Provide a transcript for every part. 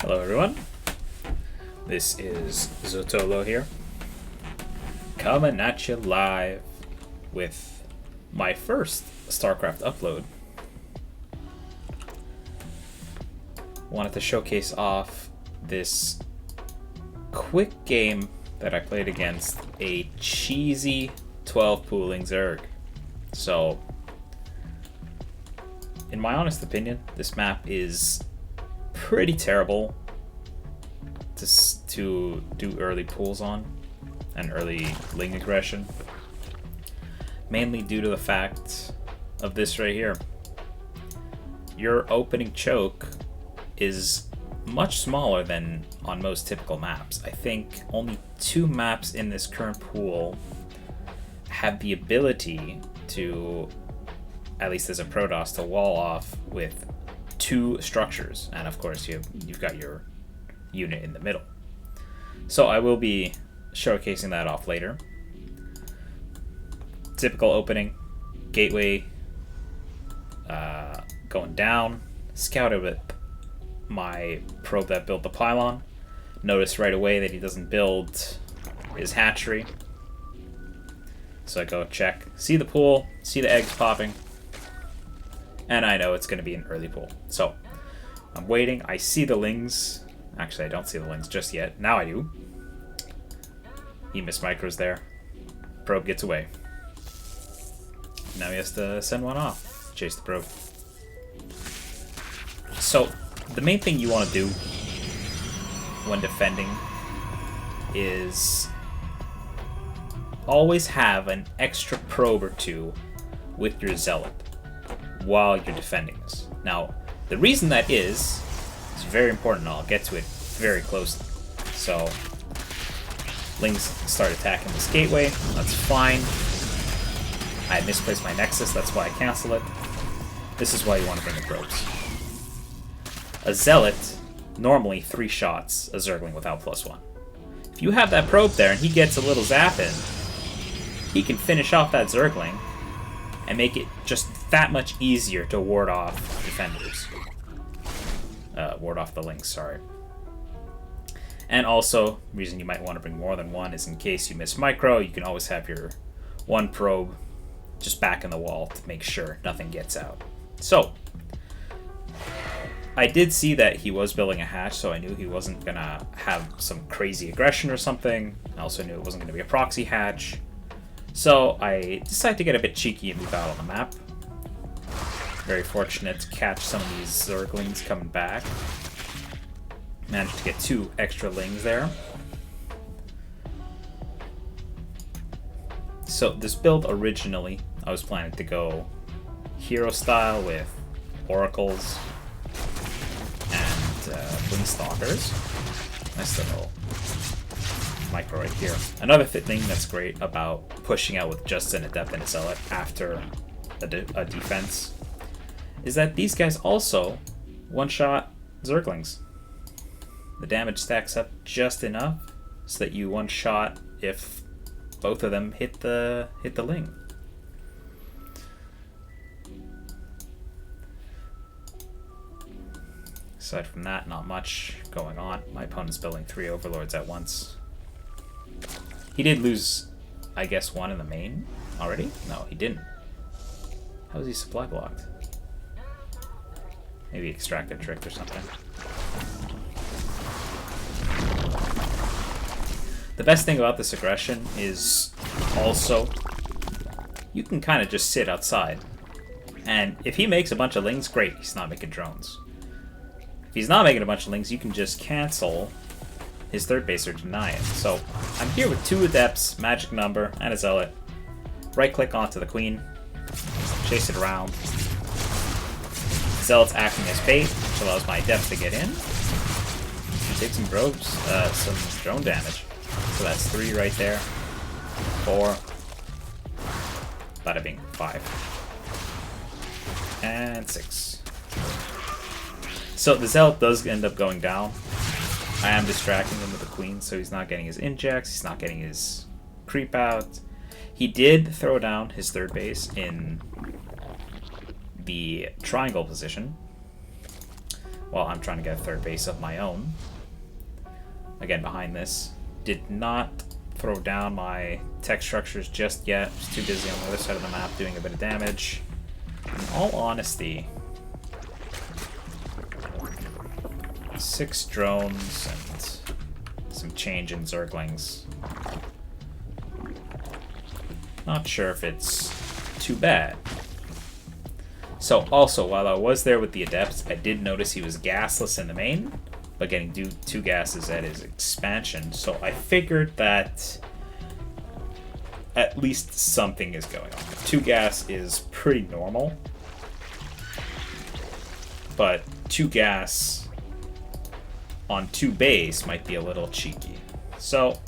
Hello everyone, this is Zotolo here, coming at you live with my first Starcraft upload. Wanted to showcase off this quick game that I played against a cheesy 12 pooling Zerg. So, in my honest opinion, this map is pretty terrible to do early pools on and early ling aggression, mainly due to the fact of this right here. Your opening choke is much smaller than on most typical maps. I think only 2 maps in this current pool have the ability to, at least as a Protoss, to wall off with 2 structures, and of course you've got your unit in the middle. So I will be showcasing that off later. Typical opening, gateway, going down, scouted with my probe that built the pylon. Notice right away that he doesn't build his hatchery. So I go check, see the pool, see the eggs popping, and I know it's going to be an early pool. So I'm waiting, I see the lings. Actually, I don't see the lings just yet. Now I do. He missed micros there. Probe gets away. Now he has to send one off. Chase the probe. So the main thing you want to do when defending is always have an extra probe or 2 with your zealot while you're defending this. Now, the reason that is very important. I'll get to it very closely. So, lings start attacking this gateway. That's fine. I misplaced my nexus. That's why I cancel it. This is why you want to bring the probes. A zealot, normally 3 shots a Zergling without +1. If you have that probe there and he gets a little zap in, he can finish off that Zergling and make it just that much easier to ward off defenders. Ward off the links, sorry. And also, reason you might want to bring more than 1 is in case you miss micro, you can always have your 1 probe just back in the wall to make sure nothing gets out. So, I did see that he was building a hatch, so I knew he wasn't going to have some crazy aggression or something. I also knew it wasn't going to be a proxy hatch. So I decided to get a bit cheeky and move out on the map. Very fortunate to catch some of these Zerglings coming back. Managed to get 2 extra lings there. So this build originally, I was planning to go hero style with oracles and wing stalkers. Nice little micro right here. Another thing that's great about pushing out with just an adept and a zealot after a defense is that these guys also one-shot Zerglings. The damage stacks up just enough so that you one-shot if both of them hit the ling. Aside from that, not much going on. My opponent's building 3 overlords at once. He did lose, I guess, 1 in the main already? No, he didn't. How is he supply blocked? Maybe extracted trick or something. The best thing about this aggression is also you can kind of just sit outside. And if he makes a bunch of lings, great, he's not making drones. If he's not making a bunch of lings, you can just cancel his 3rd base or deny it. So I'm here with 2 adepts, magic number, and a zealot. Right click onto the queen, chase it around. Zealot's acting as bait, which allows my adept to get in. Take some probes, some drone damage. So that's 3 right there. 4. Bada bing, 5. And 6. So the zealot does end up going down. I am distracting him with the queen, so he's not getting his injects, he's not getting his creep out. He did throw down his 3rd base in the triangle position, while I'm trying to get a third base of my own. Again, behind this. Did not throw down my tech structures just yet. Just too busy on the other side of the map doing a bit of damage. In all honesty, 6 drones and some change in Zerglings. Not sure if it's too bad. So also, while I was there with the Adepts, I did notice he was gasless in the main, but getting 2 gases at his expansion. So I figured that at least something is going on. 2 gas is pretty normal, but 2 gas on 2 base might be a little cheeky. So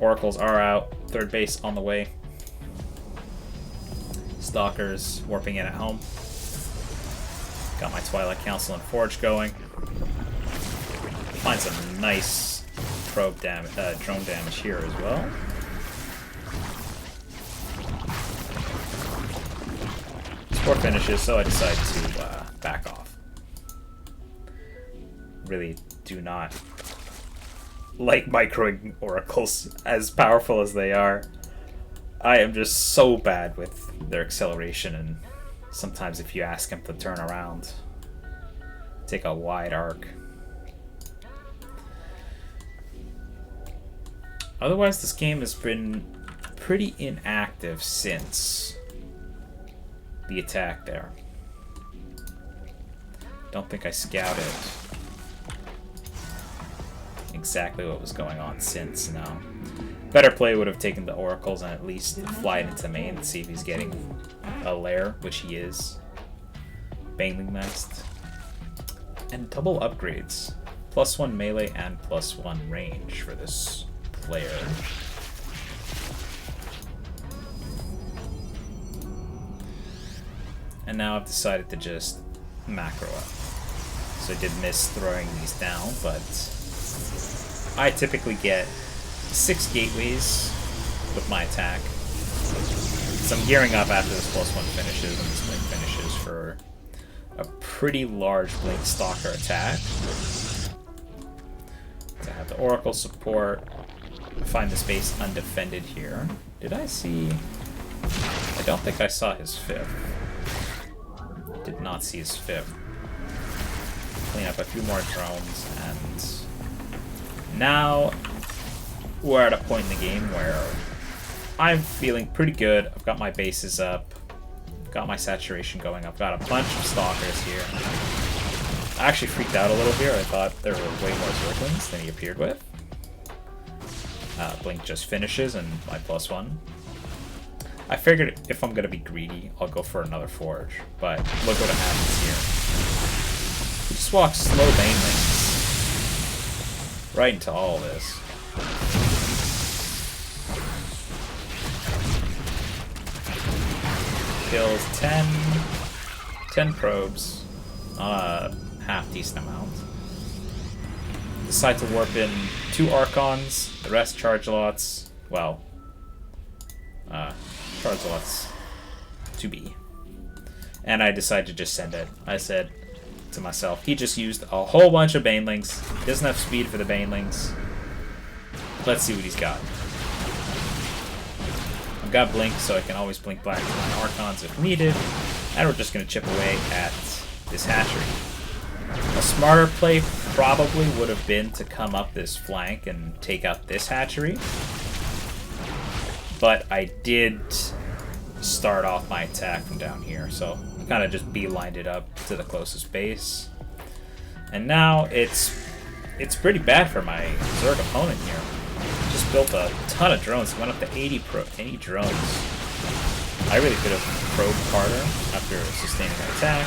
Oracles are out, third base on the way. Stalkers warping in at home. Got my Twilight Council and Forge going. Find some nice drone damage here as well. Score finishes, so I decide to back off. Really do not like microing Oracles, as powerful as they are. I am just so bad with their acceleration, and sometimes if you ask them to turn around, take a wide arc. Otherwise, this game has been pretty inactive since the attack there. Don't think I scouted exactly what was going on since, no. Better play would have taken the Oracles and at least fly it into main and see if he's getting a lair, which he is. Baneling Nest. And double upgrades. +1 melee and +1 range for this player. And now I've decided to just macro up. So I did miss throwing these down, but I typically get 6 gateways with my attack. So I'm gearing up after this +1 finishes and this Blink finishes for a pretty large Blink Stalker attack. To have the Oracle support. Find the space undefended here. Did I see... I don't think I saw his 5th. Did not see his 5th. Clean up a few more drones, and now we're at a point in the game where I'm feeling pretty good. I've got my bases up, got my saturation going. I've got a bunch of Stalkers here. I actually freaked out a little here. I thought there were way more Zerglings than he appeared with. Blink just finishes and my +1. I figured if I'm going to be greedy, I'll go for another Forge, but look what happens here. He just walks slow Banelings right into all of this. Kills 10 probes on a half-decent amount. Decide to warp in 2 Archons, the rest charge lots. Well, charge lots to be. And I decided to just send it. I said to myself, he just used a whole bunch of Banelings. He doesn't have speed for the Banelings. Let's see what he's got. I've got Blink, so I can always blink back to my Archons if needed. And we're just going to chip away at this hatchery. A smarter play probably would have been to come up this flank and take out this hatchery. But I did start off my attack from down here, so I kind of just beelined it up to the closest base. And now it's pretty bad for my Zerg opponent here. Just built a ton of drones. Went up to 80 drones. I really could have probed harder after sustaining an attack.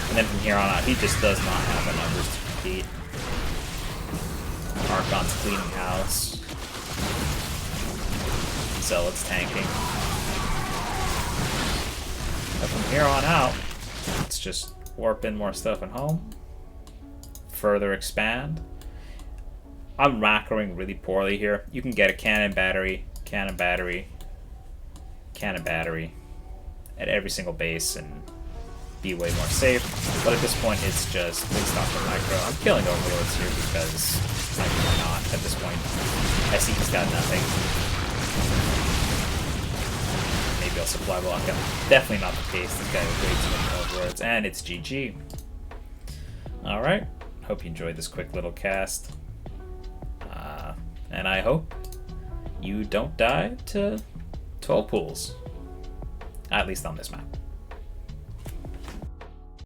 And then from here on out, he just does not have the numbers to compete. Archon's cleaning house. Zealot's tanking. But from here on out, let's just warp in more stuff at home. Further expand. I'm macroing really poorly here. You can get a cannon battery, cannon battery, cannon battery at every single base, and be way more safe. But at this point, it's just big stop for micro. I'm killing Overlords here because why not at this point? I see he's got nothing. Maybe I'll supply block him. Definitely not the case. This guy has way too many Overlords, and it's GG. Alright, hope you enjoyed this quick little cast. And I hope you don't die to 12 pools. At least on this map.